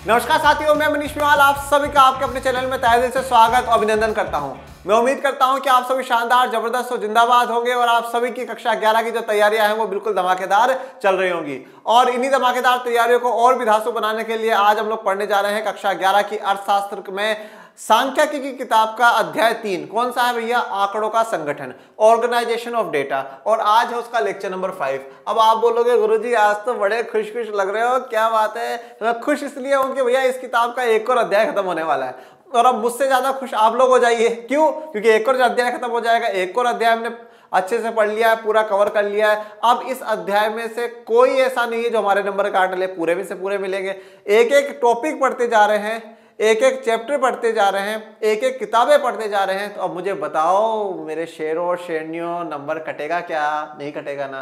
नमस्कार साथियों, मैं मनीष मेवाल आप सभी का आपके अपने चैनल में तहे दिल से स्वागत और अभिनंदन करता हूं। मैं उम्मीद करता हूं कि आप सभी शानदार, जबरदस्त और जिंदाबाद होंगे और आप सभी की कक्षा 11 की जो तैयारियां हैं वो बिल्कुल धमाकेदार चल रही होंगी। और इन्हीं धमाकेदार तैयारियों को और भी धांसू बनाने के लिए आज हम लोग पढ़ने जा रहे हैं कक्षा 11 की अर्थशास्त्र में सांख्यिकी की किताब का अध्याय 3। कौन सा है भैया? आंकड़ों का संगठन, ऑर्गेनाइजेशन ऑफ डेटा। और आज है उसका लेक्चर नंबर 5। अब आप बोलोगे गुरुजी आज तो बड़े खुश खुश लग रहे हो, क्या बात है? मैं खुश इसलिए हूं कि भैया इस किताब का एक और अध्याय खत्म होने वाला है और अब मुझसे ज्यादा खुश आप लोग हो जाइए। क्यों? क्योंकि एक और अध्याय खत्म हो जाएगा। एक और अध्याय हमने अच्छे से पढ़ लिया है, पूरा कवर कर लिया है। अब इस अध्याय में से कोई ऐसा नहीं है जो हमारे नंबर काट ले, पूरे में से पूरे मिलेंगे। एक एक टॉपिक पढ़ते जा रहे हैं, एक एक चैप्टर पढ़ते जा रहे हैं, एक एक किताबें पढ़ते जा रहे हैं। तो अब मुझे बताओ मेरे शेरों शेरनियों, नंबर कटेगा क्या? नहीं कटेगा ना।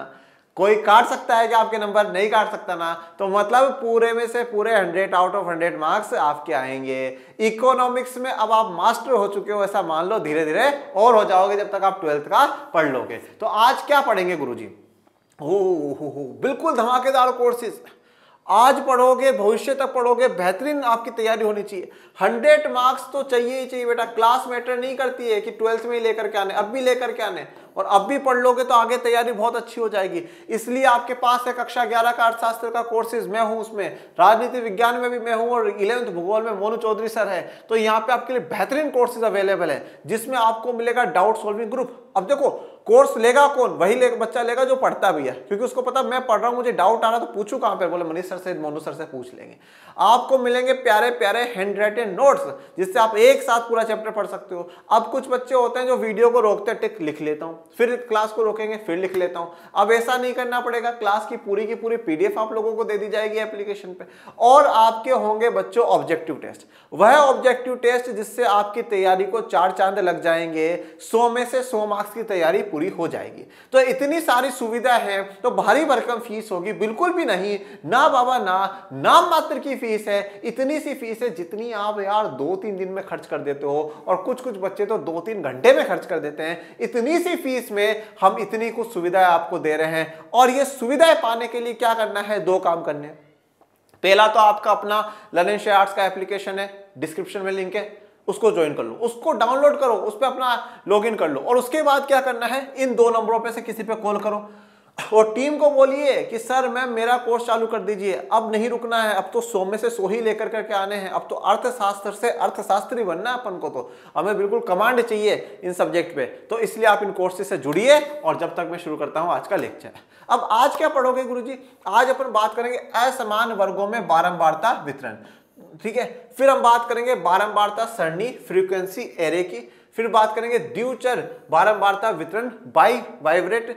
कोई काट सकता है कि आपके नंबर? नहीं काट सकता ना। तो मतलब पूरे में से पूरे 100 आउट ऑफ 100 मार्क्स आपके आएंगे। इकोनॉमिक्स में अब आप मास्टर हो चुके हो ऐसा मान लो, धीरे धीरे और हो जाओगे जब तक आप 12th का पढ़ लोगे। तो आज क्या पढ़ेंगे गुरुजी? बिल्कुल धमाकेदार कोर्सेज आज पढ़ोगे, भविष्य तक पढ़ोगे, बेहतरीन आपकी तैयारी होनी चाहिए। 100 मार्क्स तो चाहिए ही चाहिए बेटा। क्लास मैटर नहीं करती है कि 12th में ही लेकर के आने, अब भी लेकर के आने। और अब भी पढ़ लोगे तो आगे तैयारी बहुत अच्छी हो जाएगी। इसलिए आपके पास है कक्षा 11 का अर्थशास्त्र का कोर्सेज। मैं हूं उसमें, राजनीति विज्ञान में भी मैं हूं और 11th भूगोल में मोनू चौधरी सर है। तो यहाँ पे आपके लिए बेहतरीन कोर्सेज अवेलेबल है जिसमें आपको मिलेगा डाउट सॉल्विंग ग्रुप। अब देखो कोर्स लेगा कौन? वही बच्चा लेगा जो पढ़ता भी है, क्योंकि उसको पता मैं पढ़ रहा हूं, मुझे डाउट आ रहा तो पूछूं कहां पे? बोले मनीष सर से, मोनू सर से पूछ लेंगे। आपको मिलेंगे प्यारे प्यारे हैंड राइटेड नोट्स जिससे आप एक साथ पूरा चैप्टर पढ़ सकते हो। अब कुछ बच्चे होते हैं जो वीडियो को रोकते हैं, टिक लिख लेता हूं, फिर क्लास को रोकेंगे फिर लिख लेता हूं। अब ऐसा नहीं करना पड़ेगा। क्लास की पूरी पीडीएफ आप लोगों को दे दी जाएगी एप्लीकेशन पे। और आपके होंगे बच्चों ऑब्जेक्टिव टेस्ट, वह ऑब्जेक्टिव टेस्ट जिससे आपकी तैयारी को 4 चांद लग जाएंगे। 100 में से 100 मार्क्स की तैयारी पूरी हो जाएगी। तो इतनी सारी सुविधा है, तो भारी भरकम फीस होगी? बिल्कुल भी नहीं ना बाबा ना, नाम मात्र की फीस है। इतनी सी फीस है जितनी आप यार 2-3 दिन में खर्च कर देते हो, और कुछ कुछ बच्चे तो 2-3 घंटे में खर्च कर देते हैं। इतनी सी फीस में हम इतनी कुछ सुविधाएं आपको दे रहे हैं। और ये सुविधाएं पाने के लिए क्या करना है? 2 काम करने। पहला तो आपका अपना लर्निंग शेयर आर्ट्स का एप्लीकेशन है, डिस्क्रिप्शन में लिंक है, उसको ज्वाइन कर लो, उसको डाउनलोड करो, उस पर अपना लॉगिन कर लो। और उसके बाद क्या करना है? इन 2 नंबरों पे से किसी पे कॉल करो और टीम को बोलिए कि सर मैम मेरा कोर्स चालू कर दीजिए। अब नहीं रुकना है, अब तो 100 में से 100 ही लेकर करके आने हैं। अब तो अर्थशास्त्र से अर्थशास्त्री बनना है अपन को। तो हमें बिल्कुल कमांड चाहिए इन सब्जेक्ट पे। तो इसलिए आप इन कोर्सेज से जुड़िए। और जब तक मैं शुरू करता हूं आज का लेक्चर। अब आज क्या पढ़ोगे गुरुजी? आज अपन बात करेंगे असमान वर्गों में बारंबारता वितरण, ठीक है। फिर हम बात करेंगे बारंबारता सरणी, फ्रीक्वेंसी एरे की। फिर बात करेंगे द्विचर बारंबारता वितरण, बाई वाइब्रेट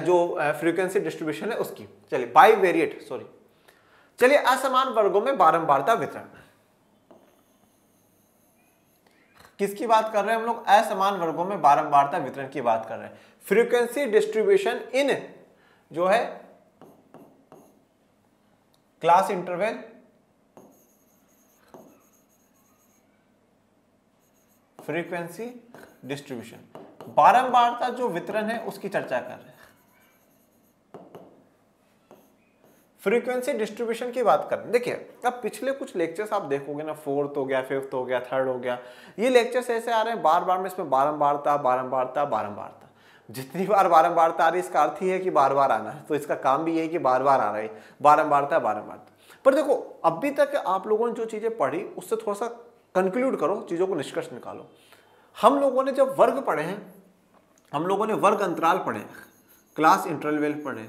जो फ्रीक्वेंसी डिस्ट्रीब्यूशन है उसकी। चलिए बाई वेरिएट, सॉरी। चलिए असमान वर्गों में बारंबारता वितरण किसकी बात कर रहे हैं हम लोग? असमान वर्गों में बारंबारता वितरण की बात कर रहे हैं। फ्रीक्वेंसी डिस्ट्रीब्यूशन इन जो है क्लास इंटरवल, फ्रीक्वेंसी डिस्ट्रीब्यूशन, बारंबारता जो वितरण है उसकी चर्चा कर रहे हैं। फ्रीक्वेंसी डिस्ट्रीब्यूशन की बात कर रहे हैं। देखिए अब पिछले कुछ लेक्चर्स आप देखोगे ना, 4th हो गया, 5th हो गया, 3rd हो गया, ये लेक्चर्स ऐसे आ रहे हैं बार बार में, इसमें बारंबारता बारंबारता बारंबारता। जितनी बार बारंबारता आ रही है इसका अर्थ ही है कि बार बार आना है। तो इसका काम भी यही कि बार बार आ रहा है, बारंबारता बारंबारता। पर देखो अभी तक आप लोगों ने जो चीजें पढ़ी उससे थोड़ा सा कंक्लूड करो, चीजों को निष्कर्ष निकालो। हम लोगों ने जब वर्ग पढ़े हैं, हम लोगों ने वर्ग अंतराल पढ़े, क्लास इंटरवल पढ़े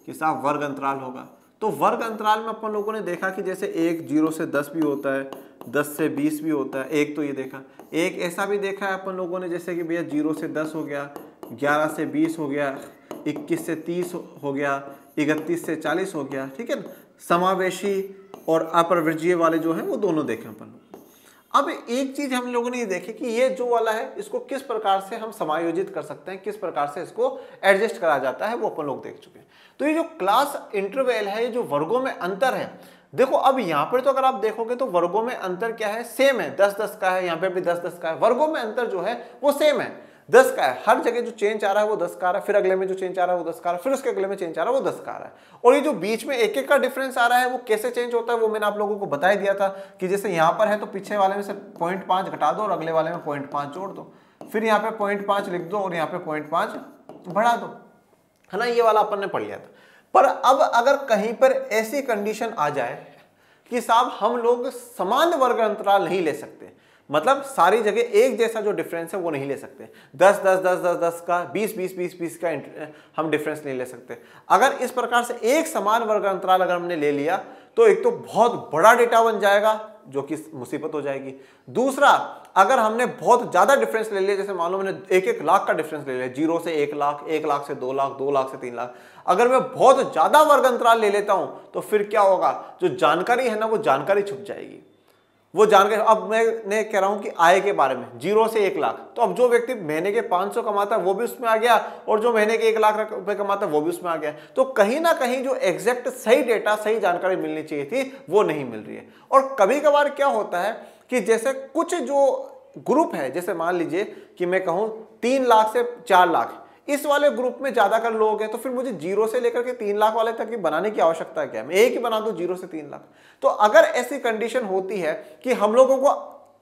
कि साहब वर्ग अंतराल होगा। तो वर्ग अंतराल में अपन लोगों ने देखा कि जैसे 1 0 से 10 भी होता है, 10 से 20 भी होता है। एक तो ये देखा, एक ऐसा भी देखा है अपन लोगों ने जैसे कि भैया 0 से 10 हो गया, 11 से 20 हो गया, 21 से 30 हो गया, 31 से 40 हो गया, ठीक है ना। समावेशी और अपरिवर्ज्य वाले जो है वो दोनों देखे अपन। अब एक चीज हम लोगों ने ये देखी कि ये जो वाला है इसको किस प्रकार से हम समायोजित कर सकते हैं, किस प्रकार से इसको एडजस्ट करा जाता है, वो अपन लोग देख चुके हैं। तो ये जो क्लास इंटरवल है, ये जो वर्गों में अंतर है, देखो अब यहाँ पर तो अगर आप देखोगे तो वर्गों में अंतर क्या है? सेम है, 10-10 का है, यहाँ पे भी 10-10 का है। वर्गों में अंतर जो है वो सेम है। 10 का है, हर जगह जो चेंज आ रहा है वो 10 का आ रहा है, फिर अगले में जो चेंज आ रहा है वो 10 का आ रहा है, फिर उसके अगले में चेंज आ रहा है वो 10 का आ रहा है। और ये जो बीच में एक एक का डिफरेंस आ रहा है वो कैसे चेंज होता है वो मैंने आप लोगों को बता ही दिया था कि जैसे यहाँ पर है तो पीछे वाले में से 0.5 घटा दो और अगले वाले में 0.5 जोड़ दो, फिर यहाँ पे 0.5 लिख दो और यहाँ पे 0.5 बढ़ा दो, है ना। ये वाला अपन ने पढ़ लिया था। पर अब अगर कहीं पर ऐसी कंडीशन आ जाए कि साहब हम लोग समान वर्ग अंतराल नहीं ले सकते, मतलब सारी जगह एक जैसा जो डिफरेंस है वो नहीं ले सकते, 10 10 10 10 10 का 20 20 20 20 का हम डिफरेंस नहीं ले सकते। अगर इस प्रकार से एक समान वर्ग अंतराल अगर हमने ले लिया तो एक तो बहुत बड़ा डेटा बन जाएगा जो कि मुसीबत हो जाएगी। दूसरा, अगर हमने बहुत ज्यादा डिफरेंस ले लिया, जैसे मान लो मैंने 1 1 लाख का डिफरेंस ले लिया, 0 से 1 लाख, 1 लाख से 2 लाख, 2 लाख से 3 लाख, अगर मैं बहुत ज्यादा वर्ग अंतराल ले लेता हूं तो फिर क्या होगा, जो जानकारी है ना वो जानकारी छुप जाएगी। वो जानकारी, अब मैं कह रहा हूं कि आय के बारे में 0 से 1 लाख, तो अब जो व्यक्ति महीने के 500 कमाता है वो भी उसमें आ गया और जो महीने के 1 लाख रुपए कमाता है वो भी उसमें आ गया। तो कहीं ना कहीं जो एग्जैक्ट सही डेटा, सही जानकारी मिलनी चाहिए थी वो नहीं मिल रही है। और कभी कभार क्या होता है कि जैसे कुछ जो ग्रुप है, जैसे मान लीजिए कि मैं कहूं 3 लाख से 4 लाख, इस वाले ग्रुप में ज्यादातर लोग हैं, तो फिर मुझे 0 से लेकर के 3 लाख वाले तक की बनाने की आवश्यकता क्या है, मैं एक ही बना दूं 0 से 3 लाख। तो अगर ऐसी कंडीशन होती है कि हम लोगों को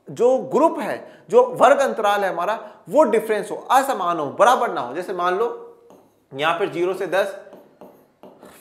जो ग्रुप है, जो वर्ग अंतराल है हमारा, वो डिफरेंस हो, असमान हो, बराबर ना हो। जैसे मान लो यहां पर 0 से 10,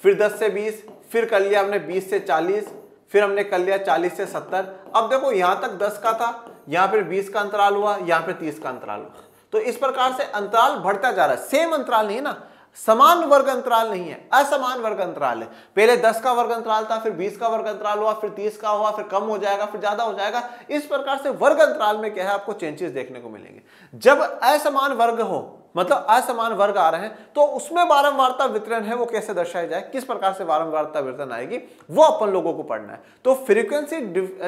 फिर 10 से 20, फिर कर लिया हमने 20 से 40, फिर हमने कर लिया 40 से 70। अब देखो यहां तक 10 का था, यहां पर 20 का अंतराल हुआ, यहां पर 30 का अंतराल हुआ। तो इस प्रकार से अंतराल बढ़ता जा रहा है, सेम अंतराल नहीं है ना, समान वर्ग अंतराल नहीं है, असमान वर्ग अंतराल है। पहले 10 का वर्ग अंतराल था, फिर 20 का वर्ग अंतराल हुआ, फिर 30 का हुआ, फिर कम हो जाएगा, फिर ज्यादा हो जाएगा। इस प्रकार से वर्ग अंतराल में क्या है, आपको चेंजेस देखने को मिलेंगे। जब असमान वर्ग हो, मतलब असमान वर्ग आ रहे हैं, तो उसमें बारंबारता वितरण है वो कैसे दर्शाया जाए, किस प्रकार से बारंबारता वितरण आएगी, वो अपन लोगों को पढ़ना है। तो फ्रीक्वेंसी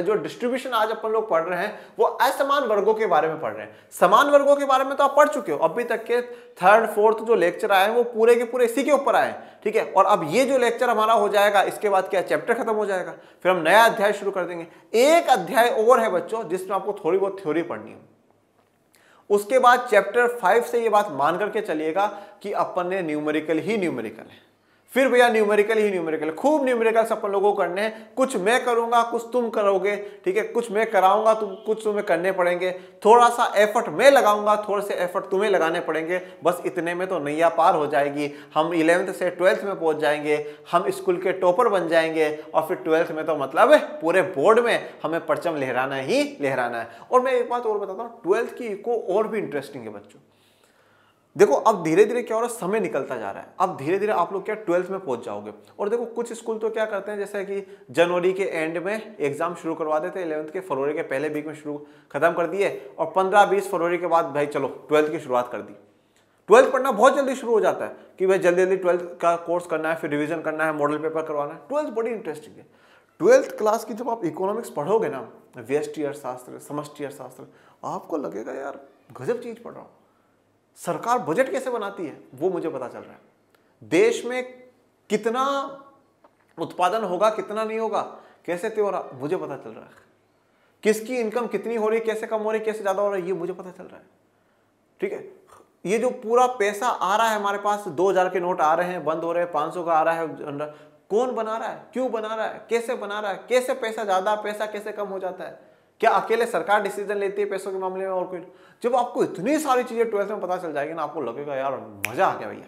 जो डिस्ट्रीब्यूशन आज अपन लोग पढ़ रहे हैं वो असमान वर्गों के बारे में पढ़ रहे हैं। समान वर्गों के बारे में तो आप पढ़ चुके हो, अभी तक के 3rd 4th जो लेक्चर आए हैं वो पूरे के पूरे इसी के ऊपर आए हैं, ठीक है। और अब ये जो लेक्चर हमारा हो जाएगा, इसके बाद क्या चैप्टर खत्म हो जाएगा, फिर हम नया अध्याय शुरू कर देंगे। एक अध्याय और है बच्चों जिसमें आपको थोड़ी बहुत थ्योरी पढ़नी है। उसके बाद चैप्टर 5 से ये बात मान करके चलिएगा कि अपन ने न्यूमेरिकल ही न्यूमेरिकल है, फिर भैया न्यूमेरिकल ही न्यूमेरिकल, खूब न्यूमेरिकल्स अपन लोगों को करने हैं। कुछ मैं करूंगा, कुछ तुम करोगे, ठीक है, कुछ मैं कराऊंगा, कुछ तुम्हें करने पड़ेंगे, थोड़ा सा एफर्ट मैं लगाऊंगा, थोड़े से एफर्ट तुम्हें लगाने पड़ेंगे। बस इतने में तो नैया पार हो जाएगी, हम 11th से 12th में पहुंच जाएंगे, हम स्कूल के टॉपर बन जाएंगे और फिर 12th में तो मतलब पूरे बोर्ड में हमें परचम लहराना ही लहराना है। और मैं एक बात और बताता हूँ, 12th की इको और भी इंटरेस्टिंग है बच्चों। देखो अब धीरे धीरे क्या हो रहा है, समय निकलता जा रहा है, अब धीरे धीरे आप लोग क्या 12th में पहुंच जाओगे। और देखो कुछ स्कूल तो क्या करते हैं, जैसे कि जनवरी के एंड में एग्जाम शुरू करवा देते हैं, 11th के फरवरी के पहले वीक में शुरू खत्म कर दिए, और 15-20 फरवरी के बाद भाई चलो 12th की शुरुआत कर दी। 12th पढ़ना बहुत जल्दी शुरू हो जाता है कि भाई जल्दी जल्दी 12th का कोर्स करना है, फिर रिविजन करना है, मॉडल पेपर करवाना है। 12th बड़ी इंटरेस्टिंग है। 12th क्लास की जब आप इकोनॉमिक्स पढ़ोगे ना, व्यष्टि अर्थशास्त्र, समष्टि अर्थशास्त्र, आपको लगेगा यार गजब चीज पढ़ रहा हूं। सरकार बजट कैसे बनाती है वो मुझे पता चल रहा है, देश में कितना उत्पादन होगा, कितना नहीं होगा, कैसे हो रहा मुझे पता चल रहा है, किसकी इनकम कितनी हो रही, कैसे कम हो रही, कैसे ज्यादा हो रही, ये मुझे पता चल रहा है, ठीक है। ये जो पूरा पैसा आ रहा है हमारे पास, 2000 के नोट आ रहे हैं, बंद हो रहे हैं, 500 का आ रहा है, कौन बना रहा है, क्यों बना रहा है, कैसे बना रहा है, कैसे पैसा ज्यादा, पैसा कैसे कम हो जाता है, क्या अकेले सरकार डिसीजन लेती है पैसों के मामले में और कोई। जब आपको इतनी सारी चीजें 12th में पता चल जाएगी ना, आपको लगेगा यार मजा आ गया भैया,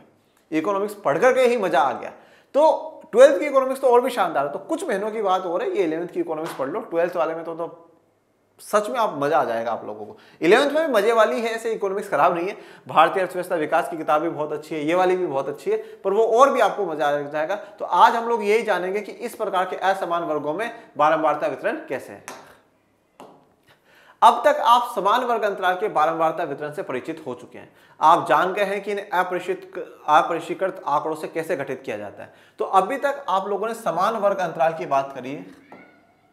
इकोनॉमिक्स पढ़ करके ही मजा आ गया। तो 12th की इकोनॉमिक्स तो और भी शानदार है। तो कुछ महीनों की बात हो रही है, ये 11th की इकोनॉमिक्स पढ़ लो, 12th वाले में तो सच में आप मजा आ जाएगा आप लोगों को। 11th में भी मजे वाली है, ऐसे इकोनॉमिक्स खराब नहीं है। भारतीय अर्थव्यवस्था विकास की किताब भी बहुत अच्छी है, ये वाली भी बहुत अच्छी है, पर वो और भी आपको मजा आ जाएगा। तो आज हम लोग यही जानेंगे कि इस प्रकार के असमान वर्गों में बारंबारता वितरण कैसे है। अब तक आप समान वर्ग अंतराल के बारंबारता वितरण से परिचित हो चुके हैं। आप जान गए हैं कि इन्हें अपरिष्कृत आंकड़ों से कैसे घटित किया जाता है। तो अभी तक आप लोगों ने समान वर्ग अंतराल की बात करी है,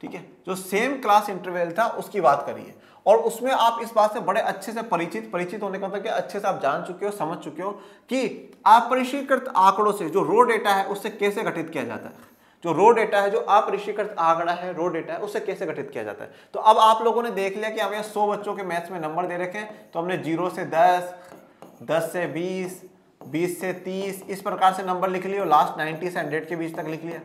ठीक है, जो सेम क्लास इंटरवल था उसकी बात करी है, और उसमें आप इस बात से बड़े अच्छे से परिचित होने का मतलब कि अच्छे से आप जान चुके हो, समझ चुके हो कि अपरिष्कृत आंकड़ों से जो रो डेटा है उससे कैसे घटित किया जाता है। जो रो डेटा है, जो अपरिष्कृत आंकड़ा है, रो डेटा है, उससे कैसे घटित किया जाता है। तो अब आप लोगों ने देख लिया कि हमें 100 बच्चों के मैथ्स में नंबर दे रखे हैं, तो हमने 0 से 10, 10 से 20, 20 से 30, इस प्रकार से नंबर लिख लिए और लास्ट 90 से 100 के बीच तक लिख लिया।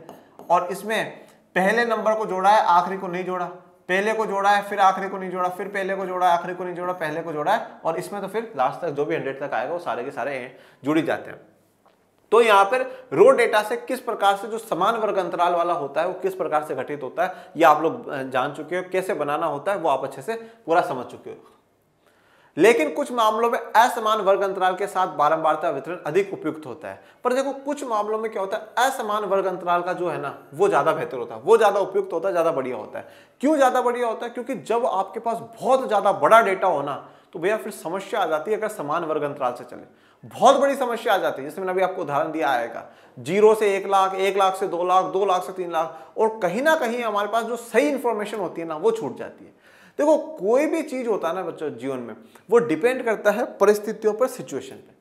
और इसमें पहले नंबर को जोड़ा है, आखिरी को नहीं जोड़ा, पहले को जोड़ा है फिर आखिरी को नहीं जोड़ा, फिर पहले को जोड़ा है आखिरी को नहीं जोड़ा, पहले को जोड़ा है, और इसमें तो फिर लास्ट तक जो भी 100 तक आएगा वो सारे के सारे जुड़ जाते हैं। तो यहाँ पर रो डेटा से किस प्रकार से जो समान वर्ग अंतराल वाला होता है वो किस प्रकार से घटित होता है ये आप लोग जान चुके हो, कैसे बनाना होता है वो आप अच्छे से पूरा समझ चुके हो। लेकिन कुछ मामलों में असमान वर्ग अंतराल के साथ बारंबारता वितरण अधिक उपयुक्त होता है। पर देखो कुछ मामलों में क्या होता है, असमान वर्ग अंतराल का जो है ना वो ज्यादा बेहतर होता है, वो ज्यादा उपयुक्त होता है, ज्यादा बढ़िया होता है। क्यों ज्यादा बढ़िया होता है? क्योंकि जब आपके पास बहुत ज्यादा बड़ा डेटा हो ना तो भैया फिर समस्या आ जाती है अगर समान वर्ग अंतराल से चले, बहुत बड़ी समस्या आ जाती है। जैसे मैंने अभी आपको उदाहरण दिया आएगा 0 से 1 लाख, 1 लाख से 2 लाख, 2 लाख से 3 लाख, और कहीं ना कहीं हमारे पास जो सही इंफॉर्मेशन होती है ना वो छूट जाती है। देखो कोई भी चीज होता है ना बच्चों जीवन में, वो डिपेंड करता है परिस्थितियों पर, सिचुएशन पे।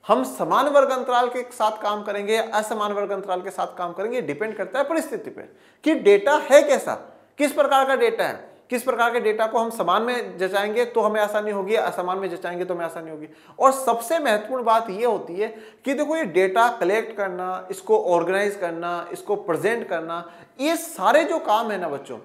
हम समान वर्ग अंतराल के साथ काम करेंगे या असमान वर्ग अंतराल के साथ काम करेंगे, डिपेंड करता है परिस्थिति पे कि डेटा है कैसा, किस प्रकार का डेटा है। किस प्रकार के डेटा को हम समान में जचाएंगे तो हमें आसानी होगी, असमान में जचाएंगे तो हमें आसानी होगी। और सबसे महत्वपूर्ण बात यह होती है कि देखो ये डेटा कलेक्ट करना, इसको ऑर्गेनाइज करना, इसको प्रेजेंट करना, ये सारे जो काम है ना बच्चों,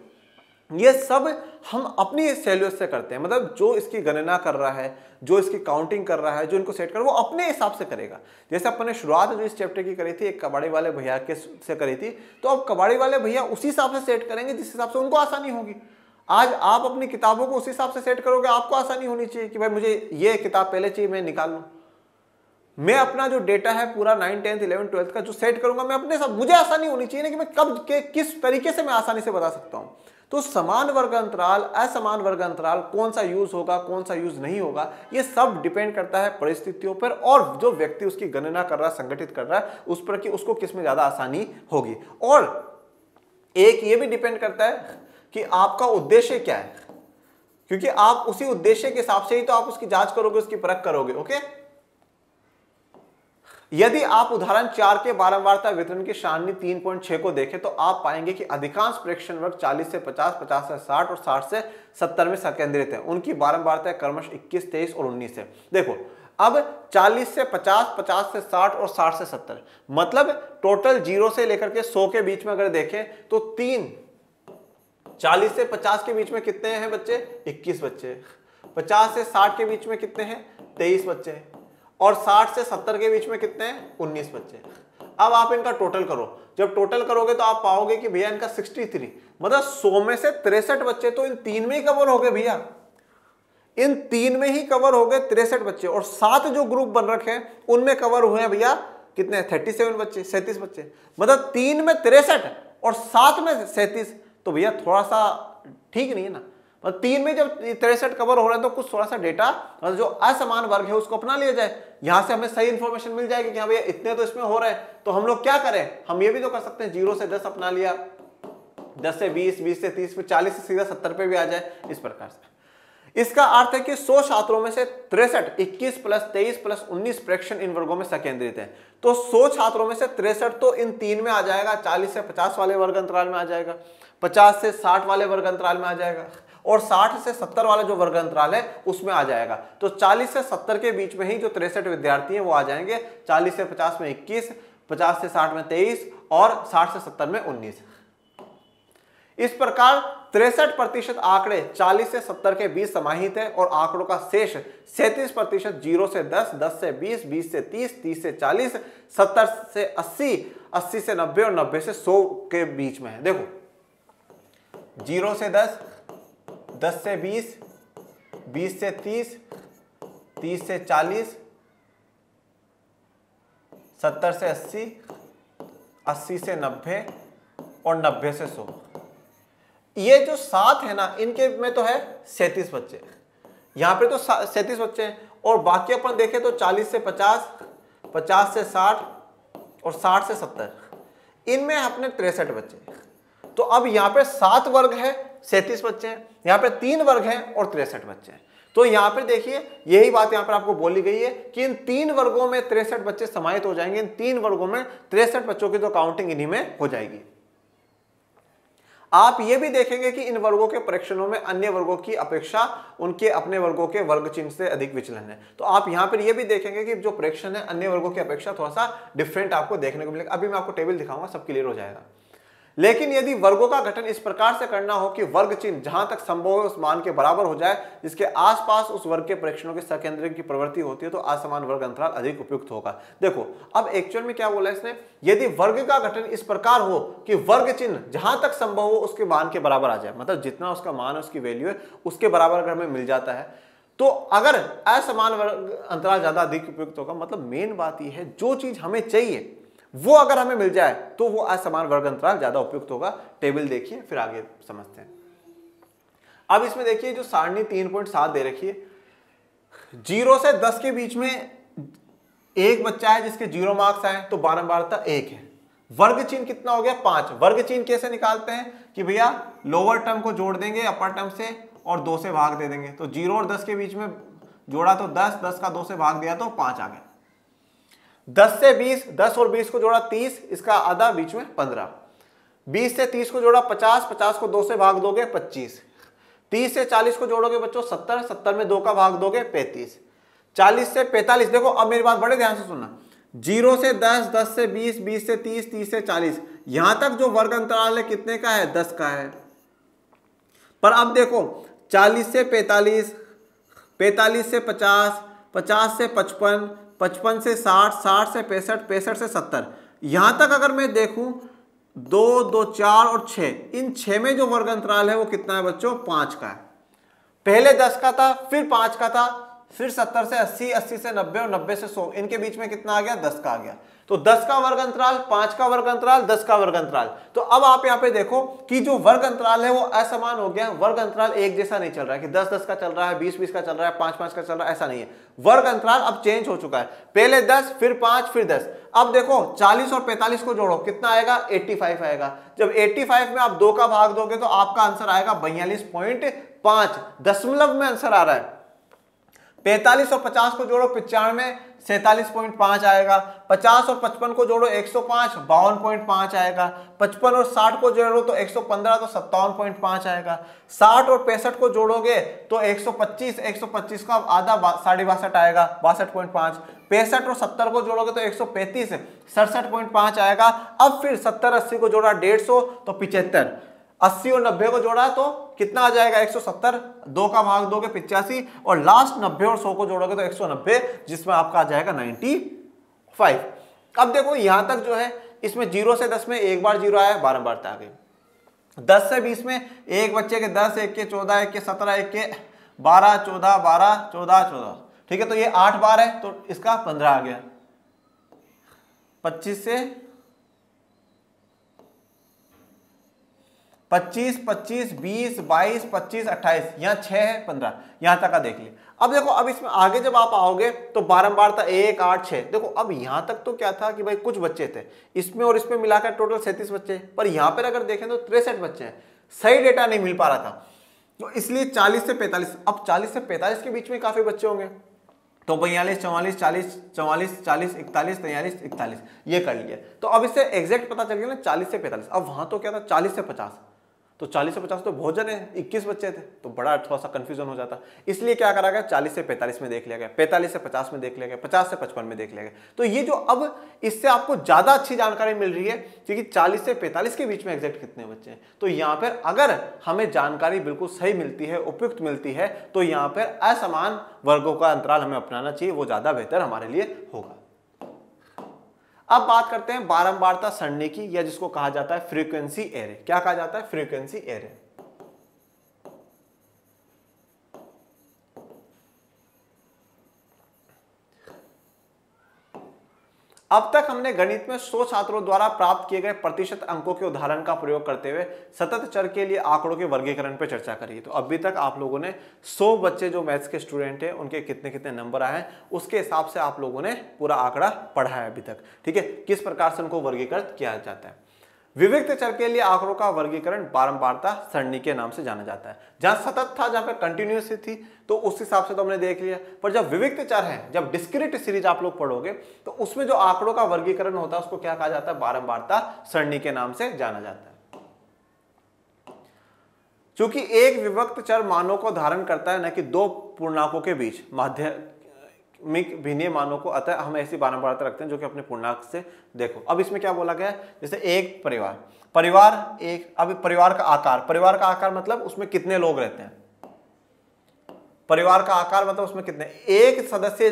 ये सब हम अपनी सैल्यूस से करते हैं। मतलब जो इसकी गणना कर रहा है, जो इसकी काउंटिंग कर रहा है, जो इनको सेट कर, वो अपने हिसाब से करेगा। जैसे अपने शुरुआत जो इस चैप्टर की करी थी एक कबाड़ी वाले भैया के से करी थी, तो अब कबाड़ी वाले भैया उसी हिसाब से सेट करेंगे जिस हिसाब से उनको आसानी होगी। आज आप अपनी किताबों को उस हिसाब से सेट करोगे, आपको आसानी होनी चाहिए कि भाई मुझे ये किताब पहले चाहिए, मैं निकाल लूं। मैं अपना जो डेटा है पूरा 9, 10, 11, 12 का जो सेट करूंगा मैं अपने साथ, मुझे आसानी होनी चाहिए ना कि मैं कब के किस तरीके से मैं आसानी से बता सकता हूं। तो समान वर्ग अंतराल, असमान वर्ग अंतराल, कौन सा यूज होगा, कौन सा यूज नहीं होगा, ये सब डिपेंड करता है परिस्थितियों पर और जो व्यक्ति उसकी गणना कर रहा है, संगठित कर रहा है उस पर कि उसको किस में ज्यादा आसानी होगी। और एक ये भी डिपेंड करता है कि आपका उद्देश्य क्या है, क्योंकि आप उसी उद्देश्य के हिसाब से ही तो आप उसकी जांच करोगे, उसकी परख करोगे। ओके, यदि आप उदाहरण 4 के बारंबारता वितरण की सारणी 3.6 को देखें तो आप पाएंगे कि अधिकांश प्रेक्षण वर्ग 40 से 50, 50 से 60 और 60 से 70 में संकेंद्रित है। उनकी बारंबारता क्रमश 21, 23 और 19 है। देखो अब 40 से 50, 50 से 60 और 60 से 70, मतलब टोटल 0 से लेकर के 100 के बीच में अगर देखें तो 40 से 50 के बीच में कितने हैं बच्चे? 21 बच्चे। 50 से 60 के बीच में कितने हैं? 23 बच्चे। और 60 से 70 के बीच में कितने हैं? 19 बच्चे। अब आप इनका टोटल करो, जब टोटल करोगे तो आप पाओगे कि भैया इनका 63, मतलब 100 में से 63 बच्चे तो इन 3 में ही कवर हो गए भैया, इन 3 में ही कवर हो गए 63 बच्चे। और 7 जो ग्रुप बन रखे हैं उनमें कवर हुए हैं भैया कितने? 37 बच्चे, 37 बच्चे। मतलब 3 में 63 और 7 में 37, तो भैया थोड़ा सा ठीक नहीं है ना। मतलब 3 में जब 63 कवर हो रहा है तो कुछ थोड़ा सा डेटा मतलब जो असमान वर्ग है उसको अपना लिया जाए, यहां से हमें सही इंफॉर्मेशन मिल जाएगी कि हाँ भैया इतने तो इसमें हो रहे हैं। तो हम लोग क्या करें, हम ये भी तो कर सकते हैं 0 से 10 अपना लिया, 10 से 20, 20 से 30, फिर 40 से सीधा 70 पे भी आ जाए, इस प्रकार से। इसका अर्थ है कि 100 छात्रों में से 63, 21 प्लस 23 प्लस 19 प्रेक्षण इन वर्गों में संकेंद्रित है। तो 100 छात्रों में से 63 तो इन 3 में आ जाएगा, 40 से 50 वाले वर्ग अंतराल में आ जाएगा, 50 से 60 वाले वर्ग अंतराल में आ जाएगा, और 60 से 70 वाला जो वर्ग अंतराल है उसमें आ जाएगा। तो 40 से 70 के बीच में ही जो 63 विद्यार्थी हैं वो आ जाएंगे। 40 से 50 में 21, 50 से 60 में 23 और 60 से 70 में 19। इस प्रकार 63% आंकड़े 40 से 70 के बीच समाहित है और आंकड़ों का शेष 37% 0 से 10, 10 से 20, 20 से 30, 30 से 40, 70 से 80, 80 से 90 और 90 से 100 के बीच में है। देखो 0 से 10, 10 से 20, 20 से 30, 30 से 40, 70 से 80, 80 से 90 और 90 से 100। ये जो 7 है ना इनके में तो है 37 बच्चे, यहां पे तो 37 बच्चे हैं, और बाकी अपन देखें तो 40 से 50, 50 से 60 और 60 से 70, इनमें अपने 63 बच्चे। तो अब यहाँ पे 7 वर्ग है, 37 बच्चे हैं, यहाँ पे 3 वर्ग हैं और 63 बच्चे हैं। तो यहाँ पे देखिए यही बात यहाँ पर आपको बोली गई है कि इन 3 वर्गों में 63 बच्चे समाहित हो जाएंगे, इन 3 वर्गों में 63 बच्चों की तो काउंटिंग इन्हीं में हो जाएगी। आप ये भी देखेंगे कि इन वर्गों के परीक्षणों में अन्य वर्गों की अपेक्षा उनके अपने वर्गों के वर्ग चिन्ह से अधिक विचलन है। तो आप यहां पर ये भी देखेंगे कि जो परीक्षण है अन्य वर्गों की अपेक्षा थोड़ा सा डिफरेंट आपको देखने को मिलेगा। अभी मैं आपको टेबल दिखाऊंगा, सब क्लियर हो जाएगा। लेकिन यदि वर्गों का गठन इस प्रकार से करना हो कि वर्ग चिन्ह जहां तक संभव है उस मान के बराबर हो जाए जिसके आसपास उस वर्ग के परीक्षणों के सकेंद्रिक की प्रवृत्ति होती है, तो असमान वर्ग अंतराल अधिक उपयुक्त होगा। देखो अब एक्चुअल में क्या बोला इसने, यदि वर्ग का गठन इस प्रकार हो कि वर्ग चिन्ह जहां तक संभव हो उसके मान के बराबर आ जाए, मतलब जितना उसका मान है उसकी वैल्यू है उसके बराबर अगर हमें मिल जाता है, तो अगर असमान वर्ग अंतराल ज्यादा अधिक उपयुक्त होगा। मतलब मेन बात यह है जो चीज हमें चाहिए वो अगर हमें मिल जाए तो वो असमान वर्ग अंतराल ज्यादा उपयुक्त होगा। टेबल देखिए फिर आगे समझते हैं। अब इसमें देखिए जो सारणी 3.7 दे रखी है, 0 से 10 के बीच में एक बच्चा है जिसके 0 मार्क्स आए तो बारंबारता 1 है। वर्ग चिन्ह कितना हो गया 5। वर्ग चिन्ह कैसे निकालते हैं कि भैया लोअर टर्म को जोड़ देंगे अपर टर्म से और 2 से भाग दे देंगे। तो 0 और 10 के बीच में जोड़ा तो 10, 10 का 2 से भाग दिया तो 5 आ गया। 10 से 20, 10 और 20 को जोड़ा 30, इसका आधा बीच में 15। 20 से 30 को जोड़ा 50, 50 को 2 से भाग दोगे 25। 30 से 40 को जोड़ोगे बच्चों 70, 70 में 2 का भाग दोगे 35। 40 से 45, देखो अब मेरी बात बड़े ध्यान से सुनना, 0 से 10, 10 से 20, 20 से 30, 30 से 40, यहां तक जो वर्ग अंतराल है कितने का है 10 का है। पर अब देखो 40 से 45, 45 से 50, 50 से 55, 55 से 60, 60 से 65, 65 से 70, यहां तक अगर मैं देखूं 2, 2, 4 और 6, इन 6 में जो वर्ग अंतराल है वो कितना है बच्चों 5 का है। पहले 10 का था, फिर 5 का था, फिर 70 से 80, 80 से 90 और 90 से 100, इनके बीच में कितना आ गया 10 का आ गया। तो 10 का वर्ग अंतराल, 5 का वर्ग अंतराल, 10 का वर्ग अंतराल। तो अब आप यहाँ पे देखो कि जो वर्ग अंतराल है वो असमान हो गया। वर्ग अंतराल एक जैसा नहीं चल रहा है कि 10 10 का चल रहा है, 20 20 का चल रहा है, 5 5 का चल रहा है, ऐसा नहीं है। वर्ग अंतराल अब चेंज हो चुका है, पहले 10 फिर 5 फिर 10। अब देखो 40 और 45 को जोड़ो कितना आएगा 85 आएगा। जब 85 में आप 2 का भाग दोगे तो आपका आंसर आएगा 42.5, दशमलव में आंसर आ रहा है। 45 और 50 को जोड़ो 95, 47.5 आएगा। 50 और 55 को जोड़ो 105, 52.5 आएगा। 55 और 60 को जोड़ो तो 115, तो 57.5 आएगा। 60 और 65 को जोड़ोगे तो 125, 125 का आधा 62.5 आएगा, 62.5। 65 और 70 को जोड़ोगे तो 135, 67.5 आएगा। अब फिर 70 80 को जोड़ा 150 तो 75, 80 और 90 को जोड़ा तो कितना आ जाएगा 170, 2 का भाग दोगे 85 और लास्ट 90 और 100 को जोड़ोगे तो 190, जिसमें आपका आ जाएगा 95। अब देखो यहां तक जो है इसमें 0 से 10 में एक बार 0 आया, बारंबारता आ गई। 10 से 20 में एक बच्चे के 10, एक के 14, एक के 17, एक के 12, 14, 12, 14, 14, ठीक है। तो ये 8 बार है तो इसका 15 आ गया। 25 से 25, 25, 20, 22, 25, 28, यहाँ 6 है 15, यहां तक का देख लिया। अब देखो अब इसमें आगे जब आप आओगे तो बारंबारता 1, 8, 6। देखो अब यहां तक तो क्या था कि भाई कुछ बच्चे थे, इसमें और इसमें मिलाकर टोटल 37 बच्चे, पर यहां पर अगर देखें तो 63 बच्चे हैं। सही डेटा नहीं मिल पा रहा था, तो इसलिए 40 से 45। अब 40 से 45 के बीच में काफी बच्चे होंगे तो 42, 44, 40, 44, 40, 41, 43, 41 ये कर लिया। तो अब इससे एग्जैक्ट पता चल गया ना 40 से 45। अब वहां तो क्या था 40 से 50, तो 40 से 50 तो बहुत जने 21 बच्चे थे, तो बड़ा थोड़ा सा कंफ्यूजन हो जाता। इसलिए क्या करा गया 40 से 45 में देख लिया गया, 45 से 50 में देख लिया गया, 50 से 55 में देख लिया गया। तो ये जो अब इससे आपको ज्यादा अच्छी जानकारी मिल रही है क्योंकि 40 से 45 के बीच में एग्जैक्ट कितने बच्चे हैं। तो यहाँ पर अगर हमें जानकारी बिल्कुल सही मिलती है, उपयुक्त मिलती है, तो यहाँ पर असमान वर्गों का अंतराल हमें अपनाना चाहिए, वो ज्यादा बेहतर हमारे लिए होगा। अब बात करते हैं बारंबारता सरणी की, या जिसको कहा जाता है फ्रीक्वेंसी एरे। क्या कहा जाता है फ्रीक्वेंसी एरे। अब तक हमने गणित में 100 छात्रों द्वारा प्राप्त किए गए प्रतिशत अंकों के उदाहरण का प्रयोग करते हुए सतत चर के लिए आंकड़ों के वर्गीकरण पर चर्चा करी। तो अभी तक आप लोगों ने 100 बच्चे जो मैथ्स के स्टूडेंट हैं उनके कितने कितने नंबर आए हैं उसके हिसाब से आप लोगों ने पूरा आंकड़ा पढ़ा है अभी तक, ठीक है, किस प्रकार से उनको वर्गीकृत किया जाता है। विविक्त चर के लिए आंकड़ों का वर्गीकरण बारंबारता सरणी के नाम से जाना जाता है। जहां सतत था, जहां पर कंटिन्यूअस थी, तो उस हिसाब से तो हमने देख लिया। पर जब विविक्त चर है, जब डिस्क्रीट सीरीज आप लोग पढ़ोगे तो उसमें जो आंकड़ों का वर्गीकरण होता है उसको क्या कहा जाता है बारंबारता सरणी के नाम से जाना जाता है। क्योंकि एक विभक्त चर मानों को धारण करता है न कि दो पूर्णांकों के बीच माध्यमिक भिन्नीय मानों को, अतः हम ऐसी बारंबारता रखते हैं जो कि अपने पूर्णांक से देखो। अब इसमें क्या बोला गया है, जैसे एक परिवार एक, अब परिवार का आकार मतलब उसमें कितने लोग रहते हैं, परिवार का आकार मतलब उसमें कितने, एक सदस्य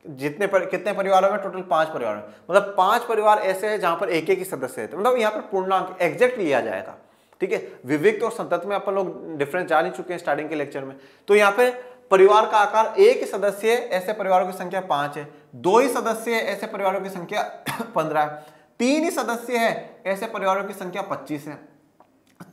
कितने परिवारों में, टोटल 5 परिवार में, मतलब 5 परिवार ऐसे हैं जहां पर एक ही सदस्य रहते हैं, मतलब यहाँ पर पूर्णांक एग्जैक्ट लिया जाएगा। ठीक है, विविक्त और संतत में अपन लोग डिफरेंस जान ही चुके हैं स्टार्टिंग के लेक्चर में। तो यहाँ पे परिवार का आकार, एक सदस्य ऐसे परिवारों की संख्या 5 है, 2 ही सदस्य ऐसे परिवारों की संख्या 15 है, 3 ही सदस्य है ऐसे परिवारों की संख्या 25 है,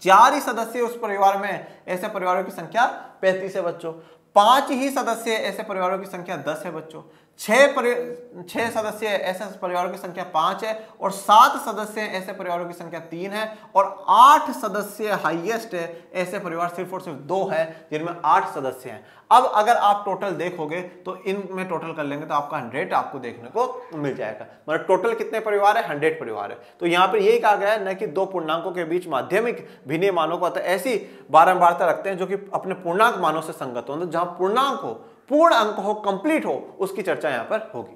4 ही सदस्य उस परिवार में ऐसे परिवारों की संख्या 35 है बच्चों, 5 ही सदस्य ऐसे परिवारों की संख्या 10 है बच्चों, 6 सदस्य ऐसे परिवारों की संख्या 5 है, और 7 सदस्य ऐसे परिवारों की संख्या 3 है, और 8 सदस्य हाईएस्ट है ऐसे परिवार सिर्फ और सिर्फ 2 है जिनमें 8 सदस्य हैं। अब अगर आप टोटल देखोगे तो इनमें टोटल कर लेंगे तो आपका 100 आपको देखने को मिल जाएगा, मतलब टोटल कितने परिवार है, 100 परिवार है। तो यहाँ पर यही कहा गया है न कि दो पूर्णांकों के बीच माध्यमिक भिन्न मानों को, अतः ऐसी बारंबारता रखते हैं जो कि अपने पूर्णांक मानों से संगत हो, तो जहां पूर्णांक हो, पूर्ण अंक हो, कंप्लीट हो, उसकी चर्चा यहां पर होगी।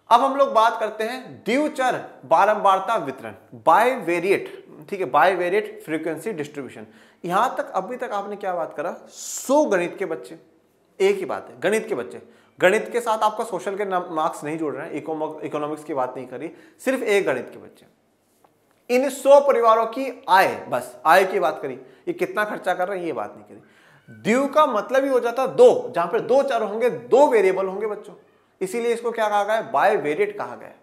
अब हम लोग बात करते हैं द्विचर बारंबारता वितरण, बाइवेरिएट। ठीक है, बाइवेरिएट फ्रीक्वेंसी डिस्ट्रीब्यूशन। यहां तक अभी तक आपने क्या बात करा, 100 गणित के बच्चे, एक ही बात है, गणित के बच्चे, गणित के साथ आपका सोशल के मार्क्स नहीं जुड़ रहे हैं, इकोनॉमिक्स की बात नहीं करी, सिर्फ एक गणित के बच्चे। इन 100 परिवारों की आय, बस आय की बात करी, ये कितना खर्चा कर रहे हैं ये बात नहीं करी। द्वि का मतलब ही हो जाता है 2, जहां पर 2 चर होंगे, 2 वेरिएबल होंगे बच्चों, इसीलिए इसको क्या कहा गया है, बाइवेरिएट कहा गया है।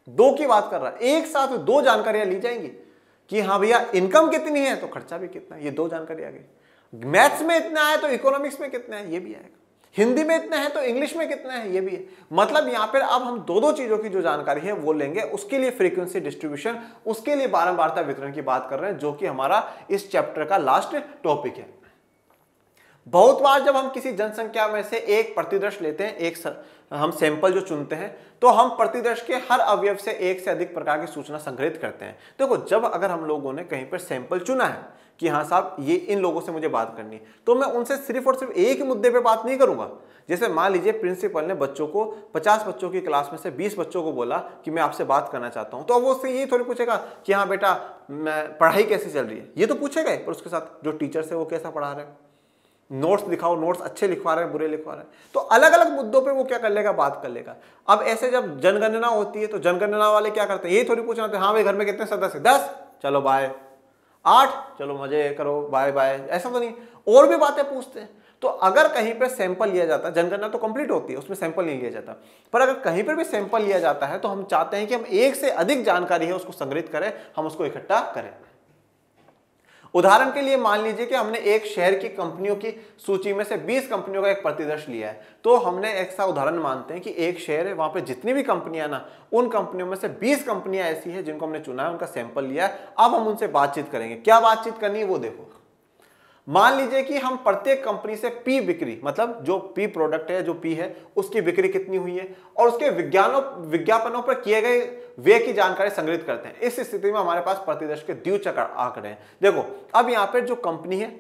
2 की बात कर रहा है, एक साथ 2 जानकारियां ली जाएंगी कि हाँ भैया इनकम कितनी है तो खर्चा भी कितना है, ये 2 जानकारी आ गई। मैथ्स में इतना है तो इकोनॉमिक्स में कितना है ये भी आएगा, हिंदी में इतना है तो इंग्लिश में कितना है ये भी है। मतलब यहां पर अब हम दो चीजों की जो जानकारी है वो लेंगे, उसके लिए फ्रीक्वेंसी डिस्ट्रीब्यूशन, उसके लिए बारंबारता वितरण की बात कर रहे हैं, जो कि हमारा इस चैप्टर का लास्ट टॉपिक है। बहुत बार जब हम किसी जनसंख्या में से एक प्रतिदर्श लेते हैं, हम सैंपल जो चुनते हैं, तो हम प्रतिदर्श के हर अवयव से एक से अधिक प्रकार की सूचना संग्रहित करते हैं। देखो, जब अगर हम लोगों ने कहीं पर सैंपल चुना है कि हाँ साहब ये इन लोगों से मुझे बात करनी है, तो मैं उनसे सिर्फ और सिर्फ एक ही मुद्दे पे बात नहीं करूंगा। जैसे मान लीजिए प्रिंसिपल ने बच्चों को 50 बच्चों की क्लास में से 20 बच्चों को बोला कि मैं आपसे बात करना चाहता हूं, तो अब वो उससे ये थोड़ी पूछेगा कि हाँ बेटा पढ़ाई कैसी चल रही है, ये तो पूछेगा, पर उसके साथ जो टीचर है वो कैसा पढ़ा रहे हैं, नोट्स दिखाओ, नोट्स अच्छे लिखवा रहे हैं बुरे लिखवा रहे हैं, तो अलग अलग मुद्दों पे वो क्या कर लेगा, बात कर लेगा। अब ऐसे जब जनगणना होती है तो जनगणना वाले क्या करते हैं, ये थोड़ी पूछना होता है हाँ भाई घर में कितने सदस्य, 10, चलो बाय, 8, चलो मजे करो, बाय बाय, ऐसा तो नहीं, और भी बातें पूछते हैं। तो अगर कहीं पर सैंपल लिया जाता है, जनगणना तो कंप्लीट होती है, उसमें सैंपल नहीं लिया जाता, पर अगर कहीं पर भी सैंपल लिया जाता है तो हम चाहते हैं कि हम एक से अधिक जानकारी है उसको संग्रहित करें, हम उसको इकट्ठा करें। उदाहरण के लिए मान लीजिए कि हमने एक शहर की कंपनियों की सूची में से 20 कंपनियों का एक प्रतिदर्श लिया है, तो हमने ऐसा उदाहरण मानते हैं कि एक शहर है, वहां पे जितनी भी कंपनियां ना, उन कंपनियों में से 20 कंपनियां ऐसी है जिनको हमने चुना है, उनका सैंपल लिया है। अब हम उनसे बातचीत करेंगे, क्या बातचीत करनी है वो देखो। मान लीजिए कि हम प्रत्येक कंपनी से पी बिक्री, मतलब जो पी प्रोडक्ट है, जो पी है उसकी बिक्री कितनी हुई है, और उसके विज्ञापनों पर किए गए व्यय की जानकारी संग्रहित करते हैं। इस स्थिति में हमारे पास प्रतिदर्श के द्विचर आंकड़े हैं। देखो, अब यहाँ पे जो कंपनी है,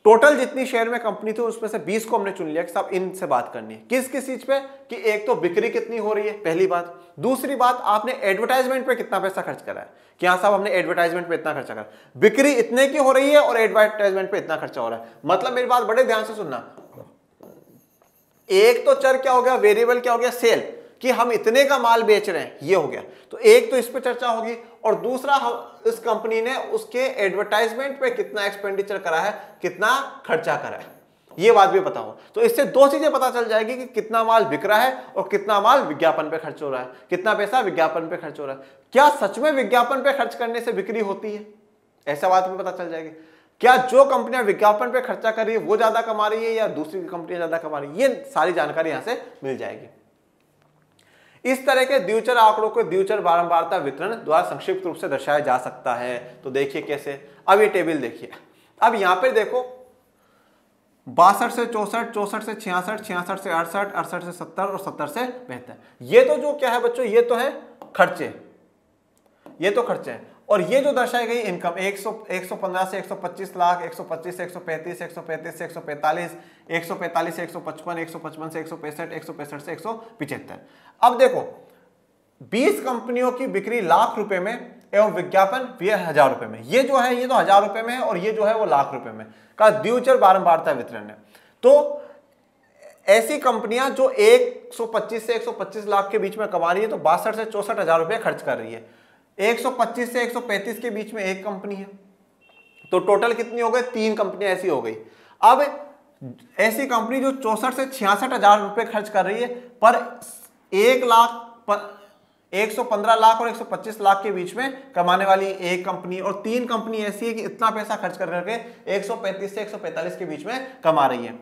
टोटल जितनी शहर में कंपनी थी उसमें से 20 को हमने चुन लिया कि साहब इनसे बात करनी है। किस किस चीज पे, कि एक तो बिक्री कितनी हो रही है, पहली बात। दूसरी बात, आपने एडवर्टाइजमेंट पे कितना पैसा खर्च करा है, कि हाँ साहब हमने एडवर्टाइजमेंट पे इतना खर्चा करा, बिक्री इतने की हो रही है और एडवर्टाइजमेंट पे इतना खर्चा हो रहा है। मतलब मेरी बात बड़े ध्यान से सुनना, एक तो चर क्या हो गया, वेरिएबल क्या हो गया, सेल, कि हम इतने का माल बेच रहे हैं, ये हो गया। तो एक तो इस पे चर्चा होगी, और दूसरा इस कंपनी ने उसके एडवर्टाइजमेंट पे कितना एक्सपेंडिचर करा है, कितना खर्चा करा है, ये बात भी पता हो। तो इससे 2 चीजें पता चल जाएगी कि कितना माल बिक रहा है और कितना माल विज्ञापन पे खर्च हो रहा है, कितना पैसा विज्ञापन पे खर्च हो रहा है। क्या सच में विज्ञापन पे खर्च करने से बिक्री होती है, ऐसा बात भी पता चल जाएगी। क्या जो कंपनियां विज्ञापन पे खर्चा कर रही है वो ज्यादा कमा रही है या दूसरी कंपनियां ज्यादा कमा रही है, ये सारी जानकारी यहां से मिल जाएगी। इस तरह के द्विचर आंकड़ों को द्विचर बारंबारता वितरण द्वारा संक्षिप्त रूप से दर्शाया जा सकता है। तो देखिए कैसे, अब ये टेबल देखिए, अब यहां पे देखो 62 से 64, 64 से 66, 66 से 68, 68 से 70 और 70 से 72। ये तो जो क्या है बच्चों, ये तो है खर्चे, ये तो खर्चे हैं। और ये जो दर्शाई गई इनकम 115 से 125 लाख, 125 से 135, 135 से 145, 145 से 155, 155 से 165, 165 से 175। अब देखो 20 कंपनियों की बिक्री लाख रुपए में एवं विज्ञापन 1000 रुपए में। ये जो है ये तो 1000 रुपए में है और ये जो है वो लाख रुपए में का द्विचर बारंबारता वितरण है। तो ऐसी कंपनियां जो 125 से 125 लाख के बीच में कमा रही है तो 62 से 64 हजार रुपए खर्च कर रही है। 125 से 135 के बीच में एक कंपनी है, तो टोटल कितनी हो गई? 3 कंपनियां ऐसी हो गई। अब ऐसी कंपनी जो 64 से 66 हजार रुपए खर्च कर रही है पर 115 लाख और 125 लाख के बीच में कमाने वाली एक कंपनी, और 3 कंपनी ऐसी है कि इतना पैसा खर्च कर करके 135 से 145 के बीच में कमा रही है।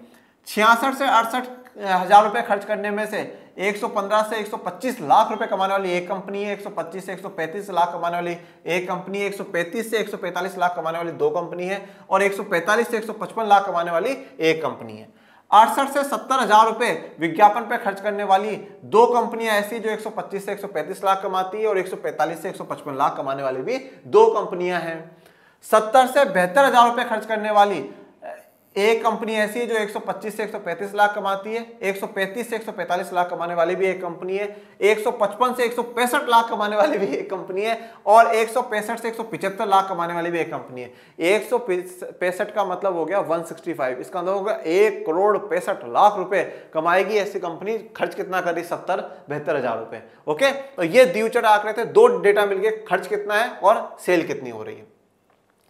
66 से 68 हजार रुपए खर्च करने में से 115 से 125 लाख रुपए कमाने वाली एक कंपनी है, 125 से 135 लाख कमाने वाली एक कंपनी है, 135 से 145 लाख कमाने वाली 2 कंपनी है और 145 से 155 लाख कमाने वाली एक कंपनी है। 68 से 70 हजार रुपए विज्ञापन पे खर्च करने वाली 2 कंपनियां ऐसी जो 125 से 135 लाख कमाती है और 145 से 155 लाख कमाने वाली भी 2 कंपनियां हैं। 70 से 72 हजार रुपए खर्च करने वाली एक कंपनी ऐसी है जो 125 से 135 लाख कमाती है, 135 से 145 लाख कमाने वाली भी एक कंपनी है, 155 से 165 लाख कमाने वाली भी एक कंपनी है और 165 से 175 लाख कमाने वाली भी एक कंपनी है। 165 का मतलब हो गया 165, इसका मतलब होगा 1,65,00,000 रुपए कमाएगी ऐसी कंपनी। खर्च कितना कर रही? 70-72 हजार रुपए। ओके, तो ये द्विचर आंकड़े थे, 2 डेटा मिलके खर्च कितना है और सेल कितनी हो रही है।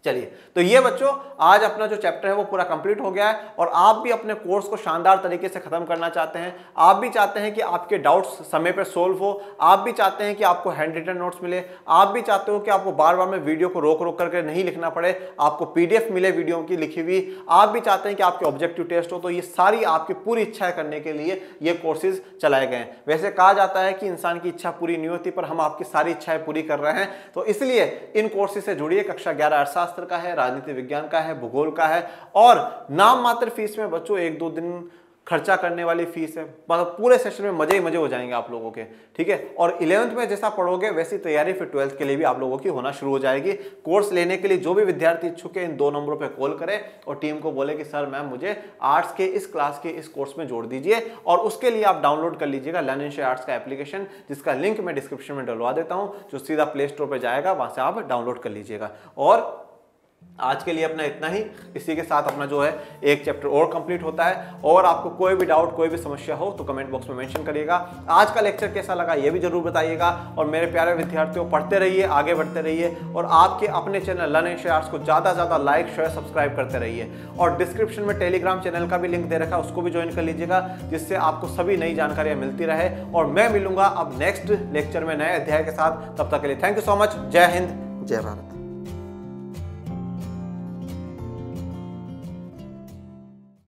चलिए, तो ये बच्चों आज अपना जो चैप्टर है वो पूरा कंप्लीट हो गया है और आप भी अपने कोर्स को शानदार तरीके से खत्म करना चाहते हैं। आप भी चाहते हैं कि आपके डाउट्स समय पर सोल्व हो, आप भी चाहते हैं कि आपको हैंड रिटन नोट्स मिले, आप भी चाहते हो कि आपको बार बार में वीडियो को रोक रोक करके नहीं लिखना पड़े, आपको PDF मिले वीडियो की लिखी हुई, आप भी चाहते हैं कि आपके ऑब्जेक्टिव टेस्ट हो। तो ये सारी आपकी पूरी इच्छाएं करने के लिए ये कोर्सेज चलाए गए हैं। वैसे कहा जाता है कि इंसान की इच्छा पूरी नहीं होती, पर हम आपकी सारी इच्छाएं पूरी कर रहे हैं। तो इसलिए इन कोर्सेज से जुड़िए। कक्षा 11 अर्थशास्त्र का है, राजनीति विज्ञान का है, भूगोल का है और नाम मात्र फीस में बच्चों 1-2 दिन खर्चा करने वाली फीस है। मतलब पूरे सेशन में मजे ही मजे हो जाएंगे आप लोगों के, ठीक है। और 11th में जैसा पढ़ोगे वैसी तैयारी फिर 12th के लिए भी आप लोगों की होना शुरू हो जाएगी। कोर्स लेने के लिए जो भी विद्यार्थी इच्छुक है इन 2 नंबरों पे कॉल करें और टीम को बोले कि सर मैम मुझे आर्ट्स के इस क्लास के इस कोर्स में जोड़ दीजिए। और उसके लिए आप डाउनलोड कर लीजिएगा लर्न एंड शेयर आर्ट्स का एप्लीकेशन, जिसका लिंक मैं डिस्क्रिप्शन में डलवा देता हूँ, जो सीधा प्ले स्टोर पर जाएगा, वहां से आप डाउनलोड कर लीजिएगा। और आज के लिए अपना इतना ही। इसी के साथ अपना जो है एक चैप्टर और कंप्लीट होता है। और आपको कोई भी डाउट, कोई भी समस्या हो तो कमेंट बॉक्स में मेंशन करिएगा। आज का लेक्चर कैसा लगा ये भी जरूर बताइएगा। और मेरे प्यारे विद्यार्थियों, पढ़ते रहिए, आगे बढ़ते रहिए और आपके अपने channel learn and share arts को ज़्यादा से ज़्यादा लाइक, शेयर, सब्सक्राइब करते रहिए। और डिस्क्रिप्शन में टेलीग्राम चैनल का भी लिंक दे रखा है, उसको भी ज्वाइन कर लीजिएगा, जिससे आपको सभी नई जानकारियाँ मिलती रहे। और मैं मिलूंगा अब नेक्स्ट लेक्चर में नए अध्याय के साथ। तब तक के लिए थैंक यू सो मच। जय हिंद, जय भारत।